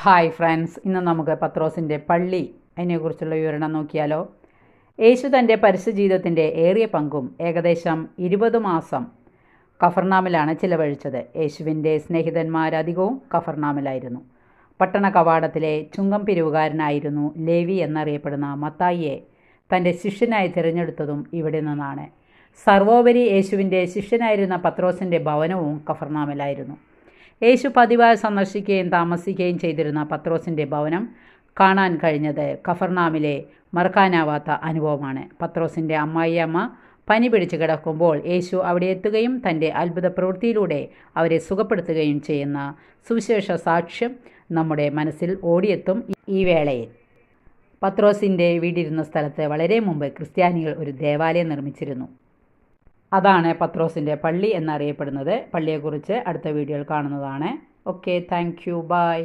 Hi friends, ഇന്ന് നമുക്ക് പത്രോസിൻ്റെ പള്ളി അതിനെക്കുറിച്ചുള്ള വിവരണം നോക്കിയാലോ. യേശു തൻ്റെ പരസ്യ ജീവിതത്തിൻ്റെ ഏറിയ പങ്കും ഏകദേശം 20 മാസം കഫർനാമിലാണ് ചിലവഴിച്ചത്. യേശുവിൻ്റെ സ്നേഹിതന്മാരധികവും കഫർനാമിലായിരുന്നു. പട്ടണ കവാടത്തിലെ ചുങ്കം പിരിവുകാരനായിരുന്നു ലേവി എന്നറിയപ്പെടുന്ന മത്തായിയെ തൻ്റെ ശിഷ്യനായി തിരഞ്ഞെടുത്തതും ഇവിടെ നിന്നാണ്. സർവോപരി യേശുവിൻ്റെ ശിഷ്യനായിരുന്ന പത്രോസിൻ്റെ ഭവനവും കഫർനാമിലായിരുന്നു. യേശു പതിവായി സന്ദർശിക്കുകയും താമസിക്കുകയും ചെയ്തിരുന്ന പത്രോസിൻ്റെ ഭവനം കാണാൻ കഴിഞ്ഞത് കഫർനാമിലെ മറക്കാനാവാത്ത അനുഭവമാണ്. പത്രോസിൻ്റെ അമ്മായിയമ്മ പനി പിടിച്ച് കിടക്കുമ്പോൾ യേശു അവിടെ എത്തുകയും തൻ്റെ അത്ഭുത പ്രവൃത്തിയിലൂടെ അവരെ സുഖപ്പെടുത്തുകയും ചെയ്യുന്ന സുവിശേഷ സാക്ഷ്യം നമ്മുടെ മനസ്സിൽ ഓടിയെത്തും. ഈ വേളയിൽ പത്രോസിൻ്റെ വീടിരുന്ന സ്ഥലത്ത് വളരെ മുമ്പ് ക്രിസ്ത്യാനികൾ ഒരു ദേവാലയം നിർമ്മിച്ചിരുന്നു. അതാണ് പത്രോസിൻ്റെ പള്ളി എന്നറിയപ്പെടുന്നത്. പള്ളിയെക്കുറിച്ച് അടുത്ത വീഡിയോയിൽ കാണുന്നതാണ്. Okay, thank you, by.